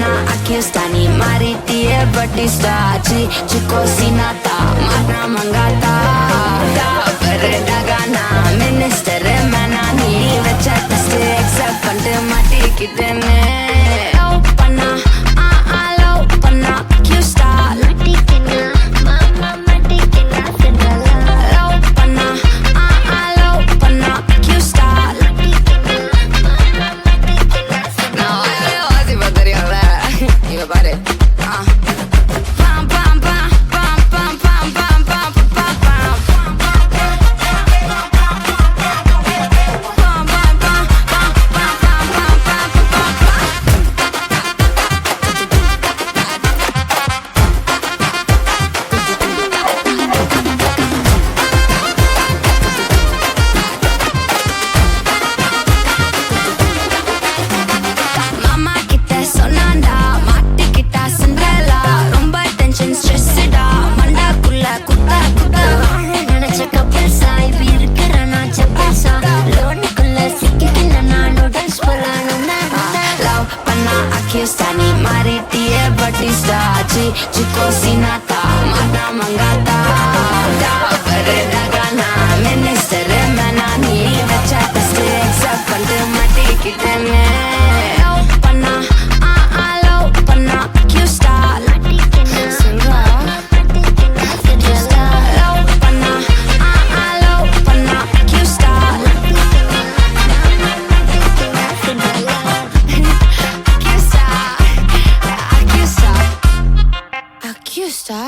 பண்ணா அக்கியஸ்தானி மாறிட்டியே Batista Chicco சினாத்தா மாட்னா Mankatha பரடகானா minister மேனா நீ வச்ச டெஸ்ட் எக்ஸப்ட் பண்ணிட்டு மாட்டிக்கிட்டேன்னு லவ் பண்ணா லவ் பண்ணா அக்கியஸ்டா மாட்டிக்கினா மாமா மாட்டிக்கினா செண்டலா லவ் பண்ணா லவ் பண்ணா அக்கியஸ்டா மாட்டிக்கினா மாமா மாட்டிக்கினா செண்டலா நான் வாசி பத்தறியல இவ பாரு Stani maritie batista chico sinata mana mangata பரடகானா மினிஸ்டர் மேனா நீ வச்ச டெஸ்ட் எக்ஸப்ட் பண்ணிட்டு மாட்டிக்கிட்டேன்னு லவ் பண்ணா லவ் பண்ணா அக்கியஸ்டா மாட்டிக்கினா சொல்றா மாட்டிக்கினா செண்டலா லவ் பண்ணா லவ் பண்ணா அக்கியஸ்டா மாட்டிக்கினா மாட்டிக்கினா செண்டலா Accusa.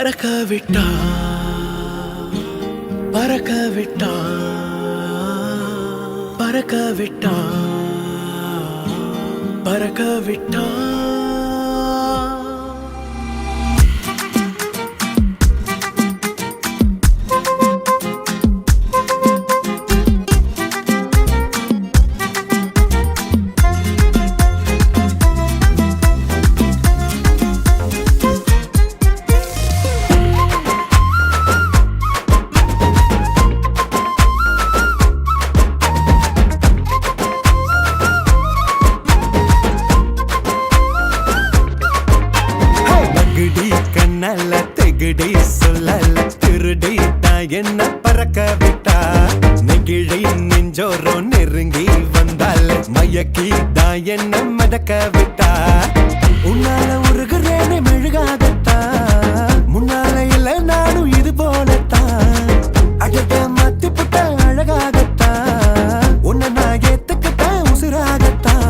பறக்க விட்டா பறக்க விட்டா பறக்க விட்டா பறக்க விட்டா கண்ணல்ல தெகுடி சொல்லல திருடி தான் என்ன பறக்க விட்டா நெகிழி நெஞ்சோரோ நெருங்கி வந்தால் மயக்கி தான் என்ன மடக்க விட்டா உன்னால உருகுறேனே மெழுகாகத்தா முன்னால இல்ல நானும் இது போலத்தான் அடட மத்தி புட்ட அழகாகத்தா உன்னை நான் ஏத்துக்கிட்டேன் உசுராகத்தான்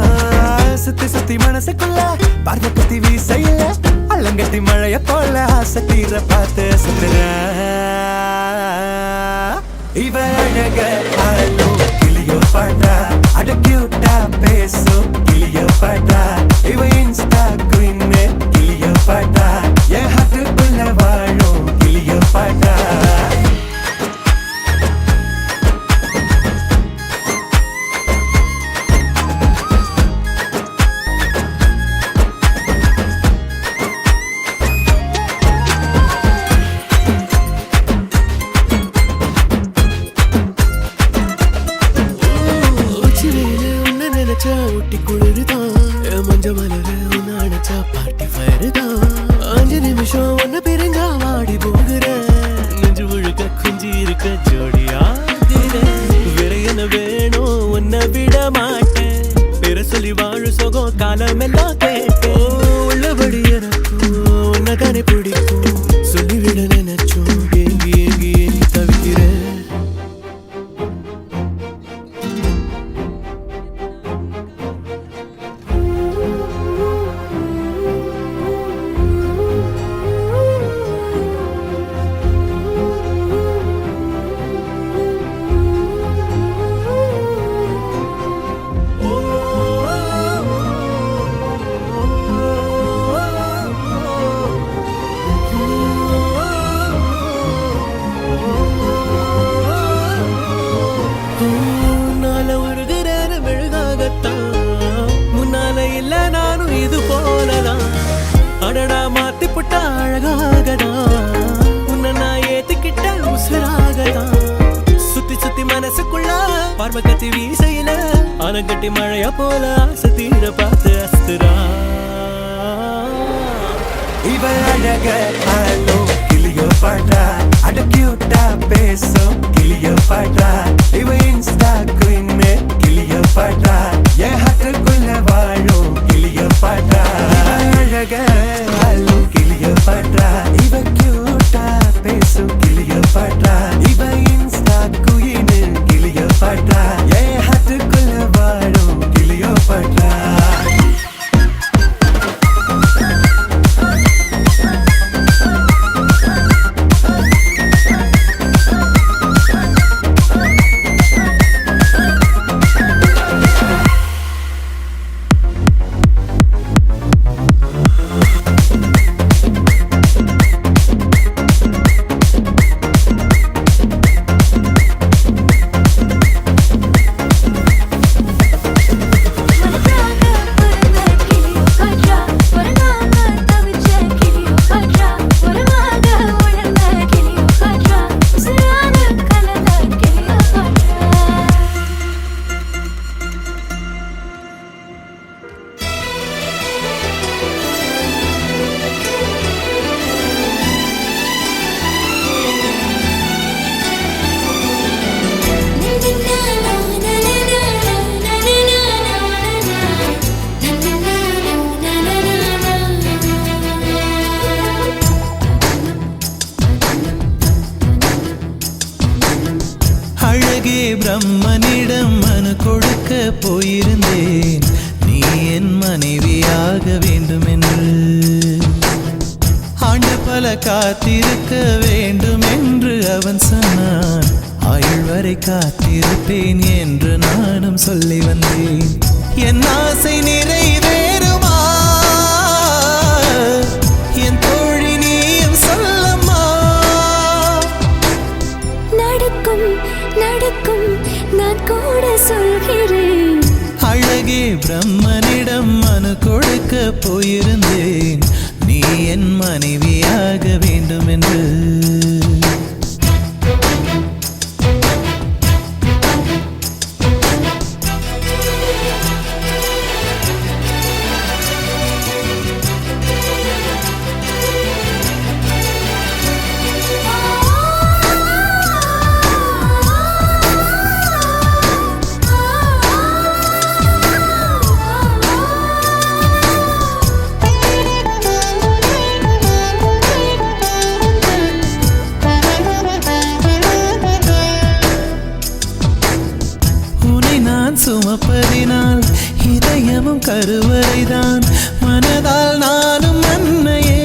சுத்தி சுத்தி மனசுக்குள்ள பார்வை பத்தி வீசையில அலங்கட்டி மழைய போல ஆசை தீர பார்த்து சுத்துற இவ அழக ஆளோ கிளியோ பாட்டா அட கியூட்டா பேசோ கிளியோ பாட்டா இவ இன்ஸ்டா குயின் கிளியோ பாட்டா என் ஹார்ட்டுக்குள்ள வாழும் கிளியோ பாட்டா ஊட்டி குளிருதான் மஞ்ச மலர உன்ன அடைச்சா பார்ட்டி ஃபயர் தான் 5 நிமிஷம் ஒன்ன பிரிஞ்சா வாடி போகிற நெஞ்சு முழுக்க குஞ்சி இருக்க ஜோடியா வேற என்ன வேணும் உன்னை விட மாட்டேன் பேர சொல்லி வாழு சொகம் காலம் எல்லாம் கேட்டேன் உள்ளபடி எனக்கும் உன்னை தானே பிடிக்கும் சொல்லிவிட நினைச்சோம் ஏங்கி ஏங்கி ஏங்கி தவிக்கிறேன் முன்னால இல்ல நானும் இது போலதான் அடடா மாத்தி புட்ட அழகாகதான் உன்னை நான் ஏத்துக்கிட்ட உசுராகதான் சுத்தி சுத்தி மனசுக்குள்ள பார்வை கத்தி வீசையில அனகட்டி மழையா போல ஆசை தீர பார்த்து அஸ்துரா இவ அழக ஆளோ கிளியோ பாட்டா அட கியூட்டா பேசோ கிளியோ பாட்டா இவ இன்ஸ்டா குயின் கிளியோ பாட்டா என் ஹார்ட்டுக்குள்ள வாழும் கிளியோ பாட்டா அழக ஆளோ கிளியோ பாட்டா இவ கியூட்டா பேசோ கிளியோ பாட்டா இவ இன்ஸ்டா குயின் கிளியோ பாட்டா என் ஹார்ட்டுக்குள்ள வாழும் கிளியோ பாட்டா பிரம்மனிடம் மனு கொடுக்க போயிருந்தேன் நீ என் மனைவியாக வேண்டும் என்று ஆண்ட பல காத்திருக்க வேண்டும் என்று அவன் சொன்னான். ஆயுள் வரை காத்திருப்பேன் என்று நானும் சொல்லி வந்தேன். என் ஆசை நிறைவேறுமா என் தோழி நீயும் சொல்லம்மா. நடக்கும் நடக்கும் நான் கூட சொல்கிறேன். அழகே பிரம்மனிடம் மனு கொடுக்க போயிருந்தேன். நீ என் மனைவியாக வேண்டும் என்று. சுமப்பதினால் இதயமும் கருவறைதான். மனதால் நானும் அன்னையே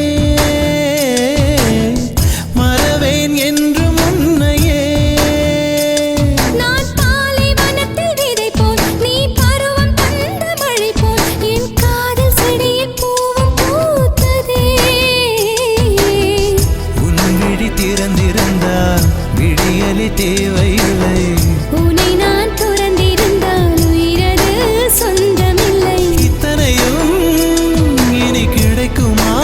மறவேன் என்று முன்னையே. நான் பாலைவனத்தில் விதை போல், நீ பருவம் தந்த மழை போல், என் காதல் செடியில் பூவும் பூத்ததே. உன் விழி திறந்திருந்தால் விடியலி தேவையில்லை. உன்னை நான் துறந்திருந்தால் உயிரது சொந்தமில்லை. இத்தனையும் இனி கிடைக்குமா?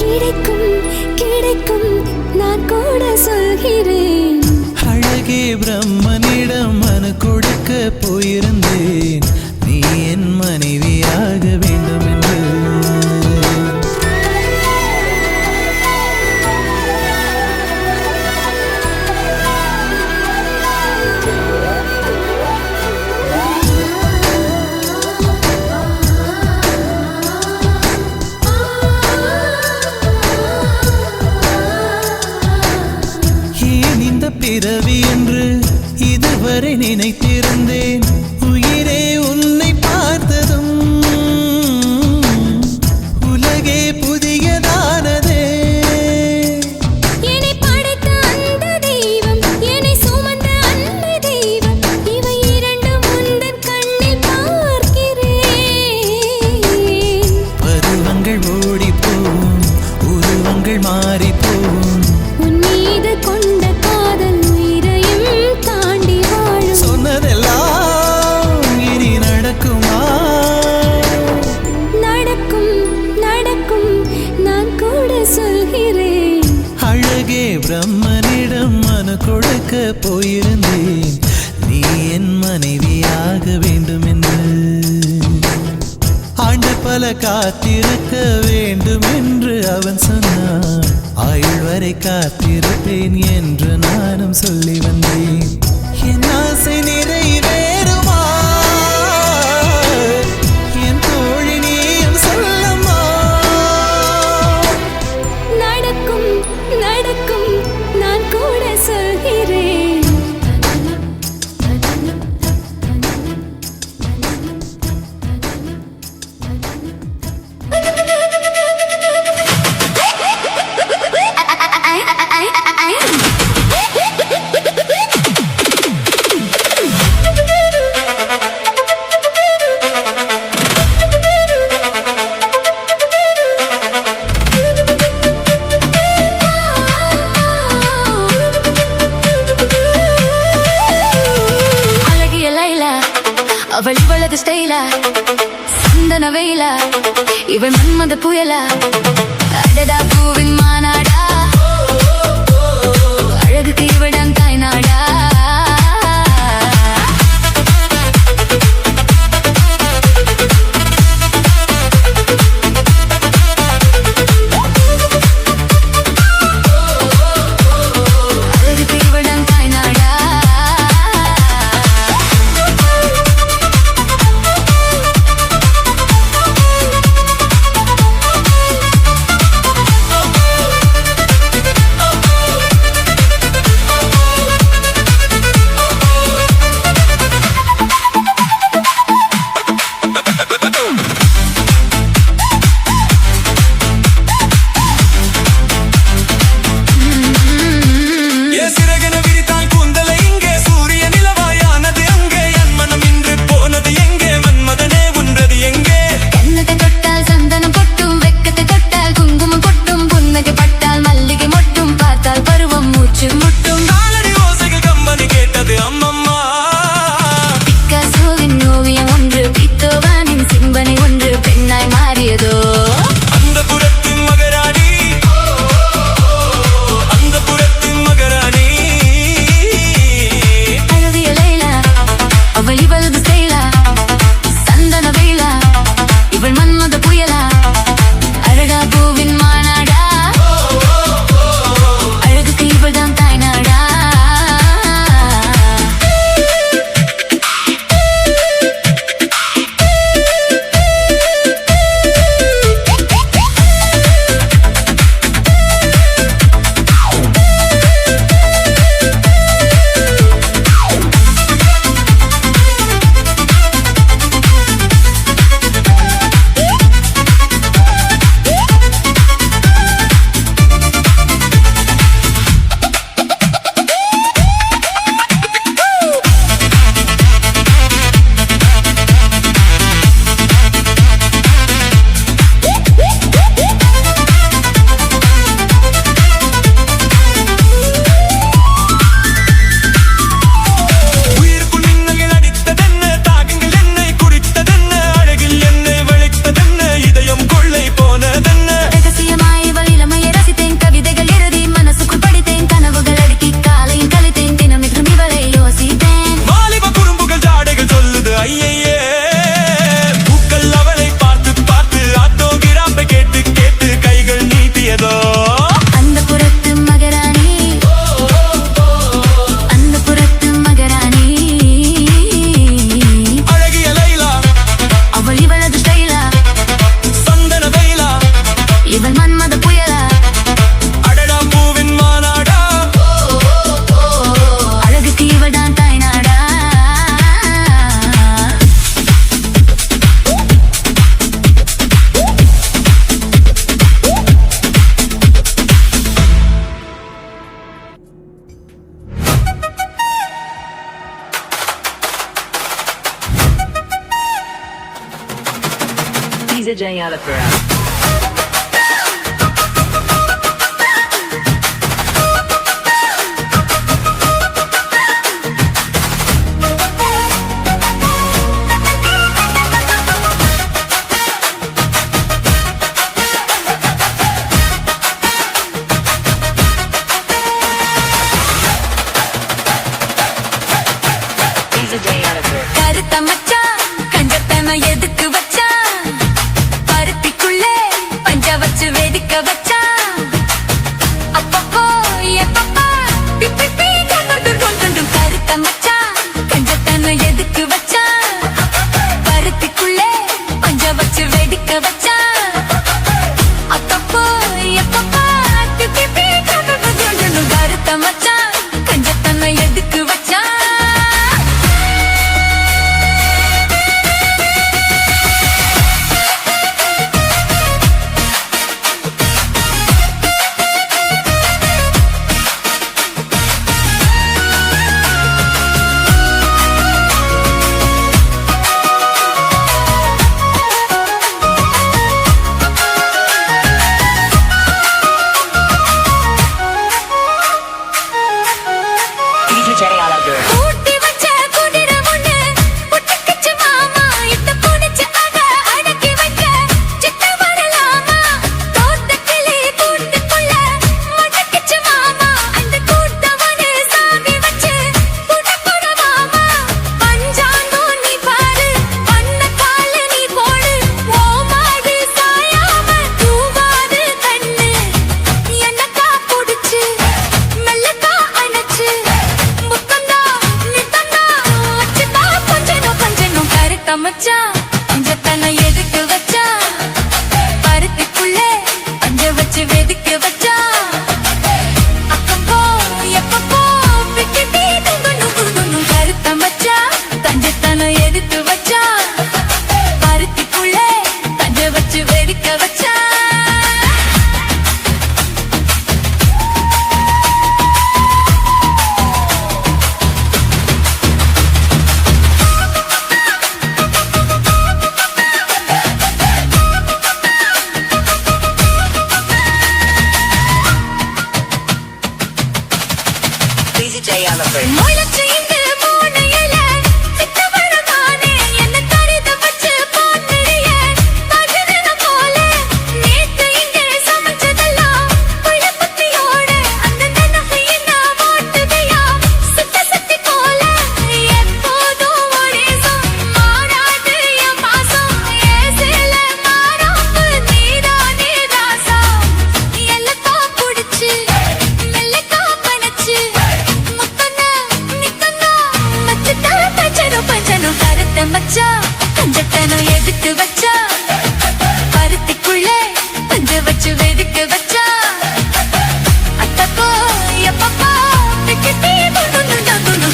கிடைக்கும் கிடைக்கும் நான் கூட சொல்கிறேன். அழகே பிரம்மனிடம் மனு கொடுக்க போயிருந்தேன். நீ என் மனைவியாக வேண்டும் என்று. ஏன் இந்த பிறவி என்று இதுவரை நினைத்திருந்தேன். உயிரே உன்னை பார்த்ததும் உலகே புதியதானதே. என்னை படைத்த அந்த தெய்வம், என்னை சுமந்த அன்பு தெய்வம், இவை இரண்டும் உந்தன் கண்ணில் பார்க்கிறேன். பருவங்கள் ஓடிப்போம், உருவங்கள் மாறிப்போம். உன் மீது கொண்ட காதல் உயிரையும் தாண்டி வாழும். சொன்னதெல்லாம் இனி நடக்குமா? நடக்கும் நடக்கும் நான் கூட சொல்கிறேன். அழகே பிரம்மனிடம் மனு கொடுக்க போயிருந்தேன். நீ என் மனைவியாக வேண்டும் என்று. ஆண்டு பல காத்திருக்க வேண்டும் என்று அவன் சொன்னான். ஆயுள் வரை காத்திருப்பேன் என்று நானும் சொல்லி வந்தேன். என் ஆசை நிறைவேறுமா என் தோழி நீயும் சொல்லம்மா. நடக்கும் நடக்கும் நான் கூட சொல்கிறேன். அழகிய லைலா, அவள் இவளது ஸ்டைலா, சந்தன வெயிலா, இவள் மன்மத புயலா, அடடா பூவின் மாநாடா, அழகுக்கு இவடன் தாய்நாடா. அழகுக்கு இவடன் தாய்நாடா. DJ Alapura. கருத்த மச்சான் கஞ்சத்தன எதுக்கு வச்சான் பருத்திக்குள்ளே பஞ்ச வச்சு வெடிக்க வச்சான் அப்பப்போ எப்பப்பா பிப்பி பீ கொண்டு கருத்த மச்சான் கஞ்சத்தன எதுக்கு வச்சான் பருத்திக்குள்ளே பஞ்ச வச்சு வெடிக்க வச்சான் அப்பப்போ எப்பப்பா பிப்பி பீ கொண்டு கருத்த மச்சான் கஞ்சத்தன எதுக்கு வச்சான் ஊட்டி வச்ச குடிர முன்னு புட்டுக்கிச்சு மாமா இத்த புடிச்சு அத அடக்கி வைக்க சித்த வரலாமா தோட்ட கிளி கூட்டுக்குள்ள முட்டுக்கிச்சு மாமா அந்த கூட்டவனு சாமி வச்சு கூட்டப்புற மாமா பஞ்சாங்கோ நீ பாரு பண்ண கால நீ போடு ஓ மாடு சாயாம தூவாது கண்ணு என்னக்கா புடிச்சு மெல்லக்கா அணைச்சு முத்தந்தா நித்தந்தா வச்சுக்கா கொஞ்சனும் கருத்த மச்சான் பஞ்சத்தன எதுக்கு வச்சா பருத்திக்குள்ளே பஞ்ச வச்சு வெதுக்க வச்சா அப்பப்போ எப்பப்போ பிக்கி பீ குங்குணும் கருத்த மச்சான் பஞ்சத்தன எதுக்கு வச்சா பருத்திக்குள்ளே பஞ்ச வச்சு வெதுக்க வச்சா DJ Alapura. முயலச்சு இந்த மூணையில சித்தவழகானே என்ன தரித வச்சு பாத்துறிய பகதன போல நேத்து இங்க சமைச்சதெல்லாம் புயப்பத்தியோட அந்த நனகு என்ன ஓட்டுதையா சுத்தி போல எப்போதும் ஒரே மாறாது என் பாசம் ஏசில மாறாப்பு நீதானே ராசா எல்லக்கா புடிச்சு மெல்லக்கா பனச்சு முத்தனா நித்தனா மச்சத்தா பஞ்சனும் கருத்த மச்சா கஞ்சத்தனம் எதுக்கு வச்சா பருத்திக்குள்ளே பஞ்ச வச்சு வெதுக்க வச்சா அத்தப்போ எப்பப்பா பிக்கி பீ கொண்டு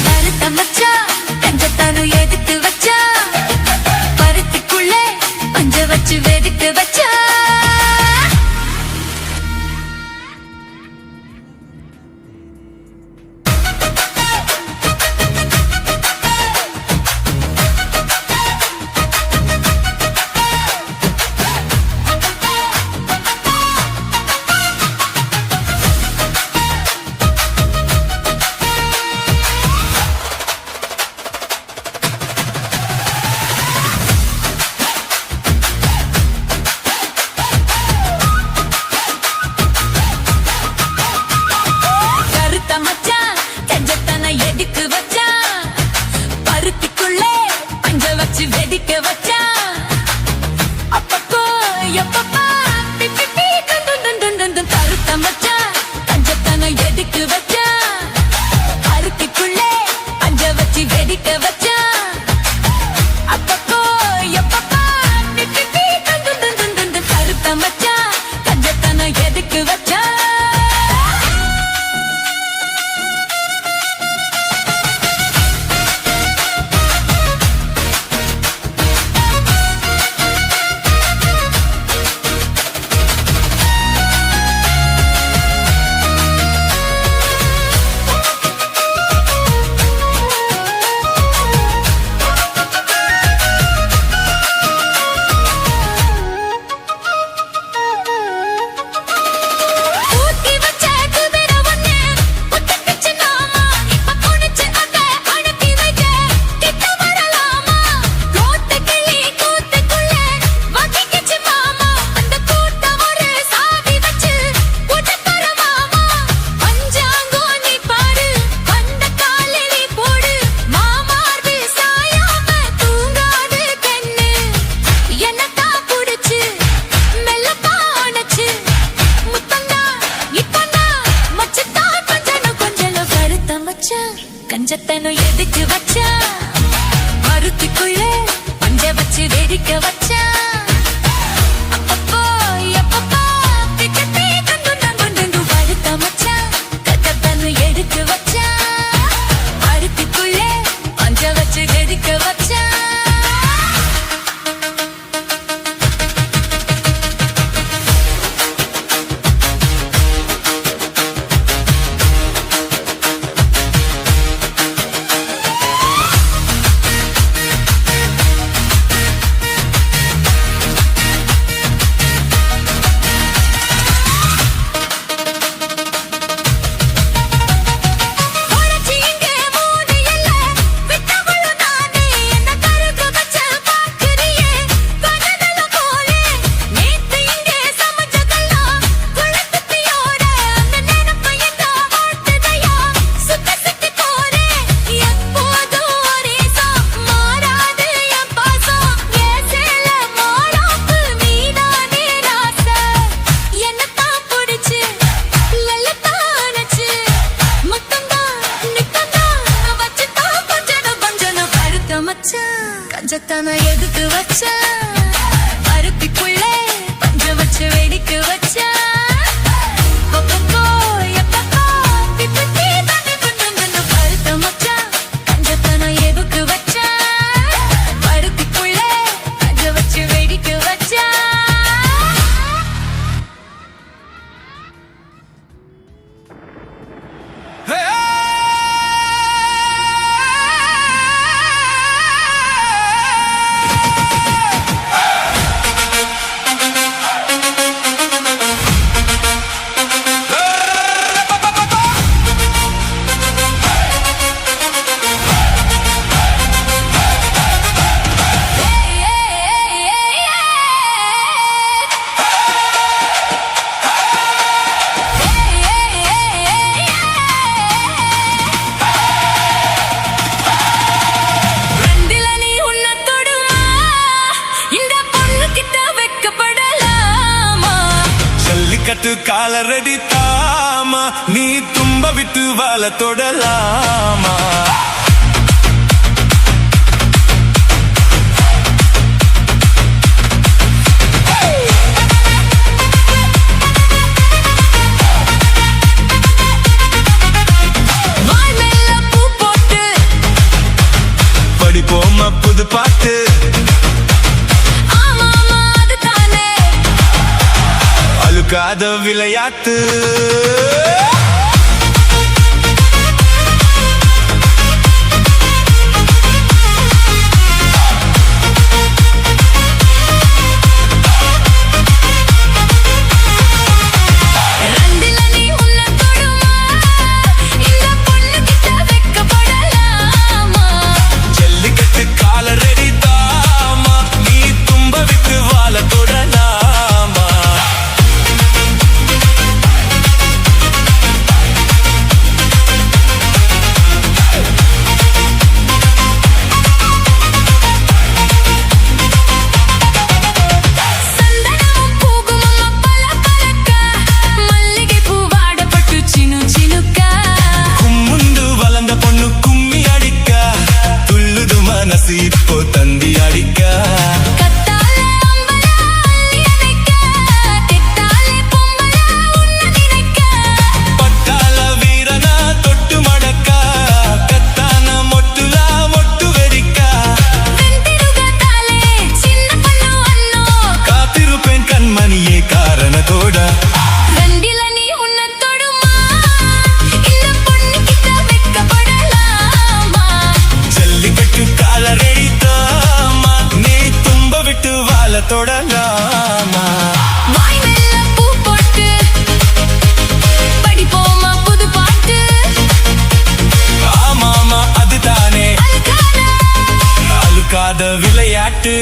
கருத்த மச்சா கஞ்சத்தனம் எதுக்கு வச்சா பருத்திக்குள்ளே பஞ்ச வச்சு வெதுக்க வச்சா கருத்த மச்சான் கஞ்சத்தன எதுக்கு வச்சா பருத்திக்குள்ளே பஞ்ச வச்சு வெடிக்க வச்சா அப்பப்போ எப்பப்பா பிப்பி பீ குங்குணும் கருத்த மச்சான் கஞ்சத்தன எதுக்கு வச்சா பருத்திக்குள்ளே பஞ்ச வச்சு வெடிக்க வச்சா அப்பப்போ எப்பப்பா பிப்பி பீ குங்குணும் கருத்த மச்சான் கஞ்சத்தன எதுக்கு வச்சா வெடிக்க வச்சான். அப்பப்போ, எப்பப்போ, பிச்சத்தி துண்டு படுத்த மச்சான். கட்டத்தன்னு எடுத்து வச்சான். அருத்திக்குள்ளே பஞ்ச வச்சு வெடிக்க வச்சான். கஞ்சத்தான எதுக்கு வச்சா அருத்திக்குள்ளே பஞ்ச வச்சு வெடிக்க வச்சா பருத்த மச்சா கஞ்சத்தான எதுக்கு வச்சா அருத்திக்குள்ளே பஞ்ச வச்சு வெடிக்க வச்சா. கட்டு காலரடி தாமா நீ தும்ப விட்டு வாழ தொடலாமா. படிப்போமா புது பாட்டு அழுக்காத விளையாட்டு. ஜல்லிக்கட்டு காலரடி தாமா நீ தும்ப விட்டு வாழ தொடலாமா. இப்போ தந்தி அடிக்க பட்டாள வீரனா தொட்டு மடக்க கத்தான மொட்டுலா மொட்டு வெடிக்க காத்திருப்பேன் கண்மணியே காரணத்தோட. தொடலாமா பூ போட்டு படிப்போமா புது பாட்டு. ஆமாமா அதுதானே அழுக்காத விளையாட்டு.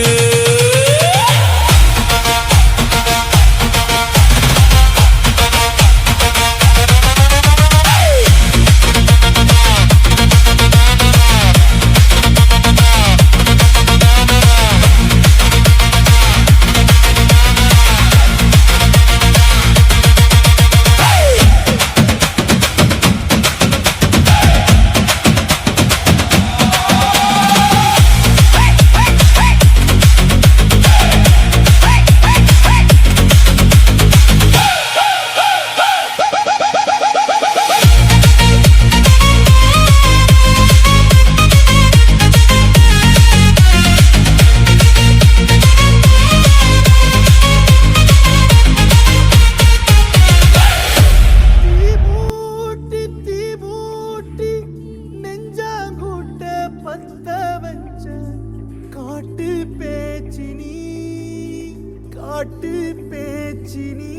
பாட்டு பேச்சு நீ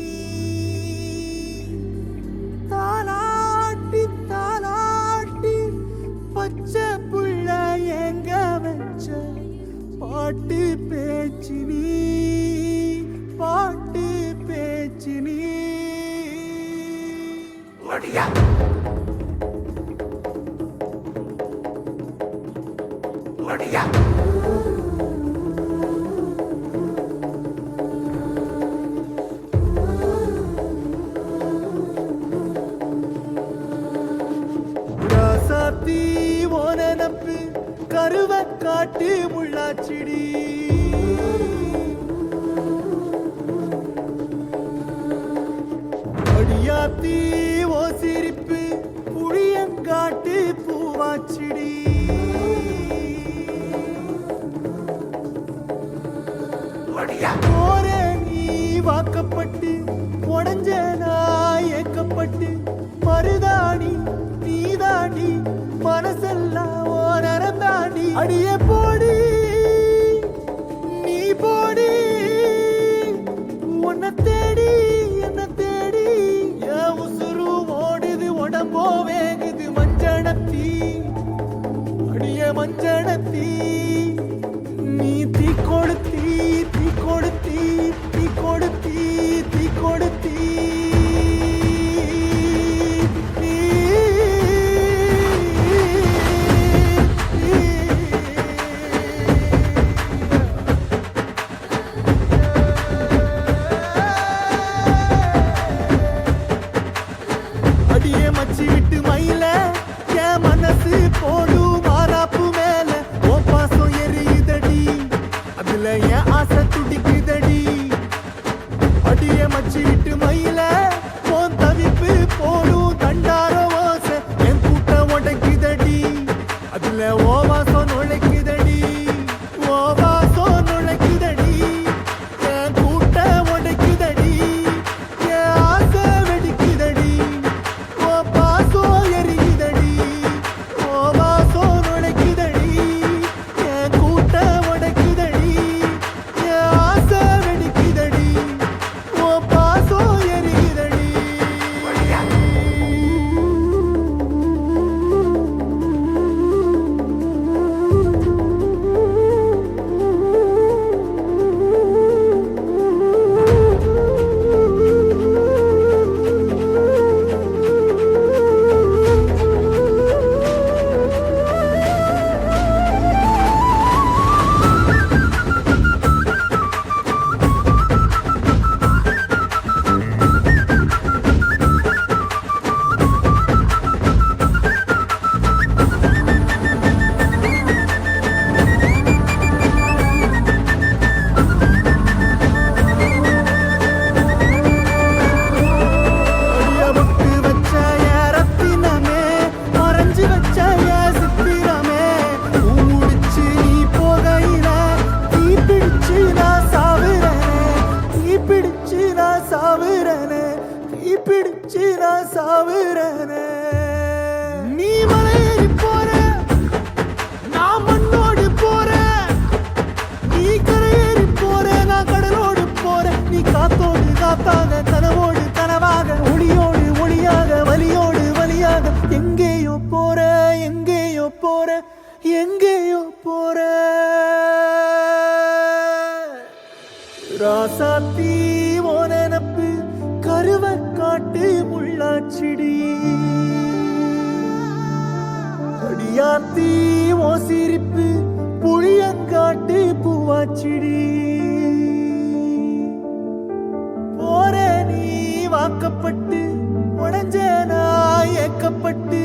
தாலாட்டி தாலாட்டி பச்சை புள்ள எங்க வச்ச பாட்டு பேச்சு நீ பாட்டு பேச்சு நீ ஒடியா ஒடியா ராசாத்தி ஓனப்பு கருவ காட்டு முள்ளாச்சிடி அடியாத்தி ஓ சிரிப்பு புளியங்காட்டு பூவாச்சிடி போற நீ வாக்கப்பட்டு உடஞ்ச நான் ஏக்கப்பட்டு மருதாணி நீதாண்டி மனசெல்லாம் ஓ நரந்தாண்டி அடிய போடி நீ போடி உன்னை தேடி என்ன தேடி என் உசுரு ஓடுது உடம்போ வேகுது மஞ்சனத்தி அடிய மஞ்சனத்தி நீ தீ கொடுத்தி தீ கொடுத்தி தீ கொடுத்தி தீ கொடுத்தி அடியே மச்சி விட்டு மயில என் மனசு போடும் மாறாப்பு மேல ஓ பாசம் எரியுதடி அதுல என் ஆசை துடிக்குதடி அடியே மச்சி விட்டு மயில உன் தவிப்பு போடும் தண்டார ஓசை என் கூட்டம் உடைக்குதடி அதுல ஓ வாசம் நுழைக்குதடி ஓ வாசம் நுழைக்குதடி என் கூட்டம் உடைக்குதடி என் ஆசை வெடிக்குதடி ஓ பாசம் எரியுதடி ஓ வாசம் நுழைக்குதடி என் கூட்டம் உடைக்குதடி என் ஆசை வெடிக்குதடி ஓ பாசம் எரியுதடி அடிய முட்டு வச்ச என் ரத்தினமே மறைஞ்சு வச்ச என் சித்திரமே முடிச்சு நீ போகையில தீ பிடிச்சு நான் சாவுறனே தீ பிடிச்சு நான் சாவுறனே தீ பிடிச்சு நான் சாவுறனே நீ மலையேறி போற நான் மண்ணோடு போறேன் நீ கரையேறி போற நான் கடலோடு போறேன் நீ காத்தோடு காத்தாக கனவோடு கனவாக ஒளியோடு ஒளியாக வலியோடு வலியாக எங்கேயோ போற எங்கேயோ போற எங்கேயோ போற ராசாத்தி ஓ நெனப்பு கருவ காட்டு முள்ளாச்சிடி அடியாத்தி ஓ சிரிப்பு புளியங்காட்டு பூவாச்சிடி போற நீ வாக்கப்பட்டு உடஞ்ச நான் ஏக்கப்பட்டு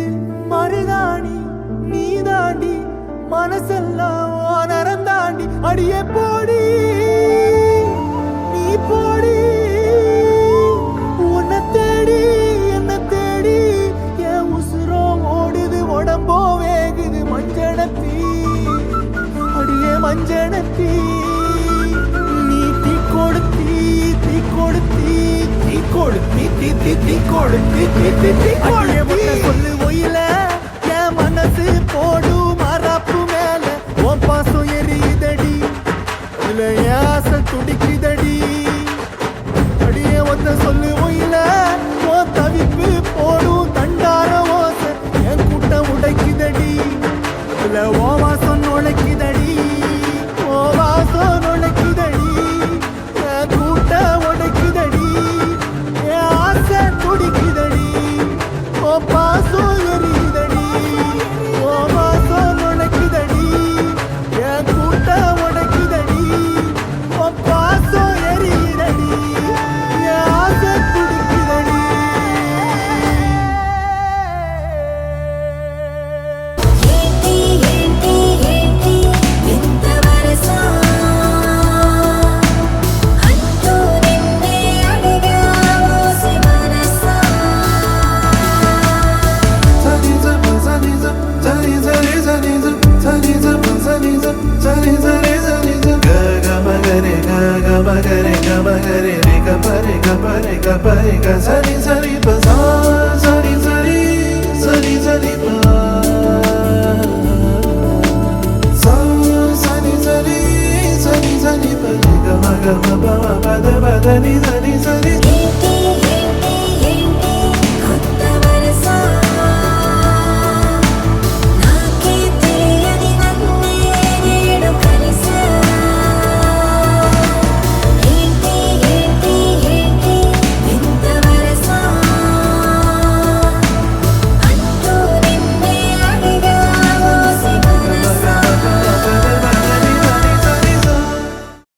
மருதாணி நீதாண்டி மனசெல்லாம் ஓ நரந்தாண்டி அடிய போடி நீ போடி உன்னை தேடி என்ன தேடி என் உசுரோ ஓடுது உடம்போ வேகுது மஞ்சனத்தி அடியே மஞ்சனத்தி நீ தீ கொடுத்தி தீ கொடுத்தி தீ கொடுத்தி தீ தீ தீ கொடுத்தி தீ தீ தீ அடியே முட்டை சொல்லு ஒயில என் மனசு போடும் மரப்பு மேல உன் பாசம் எரியுதடி அதுல என் ஆசை துடிக்குதடி தனித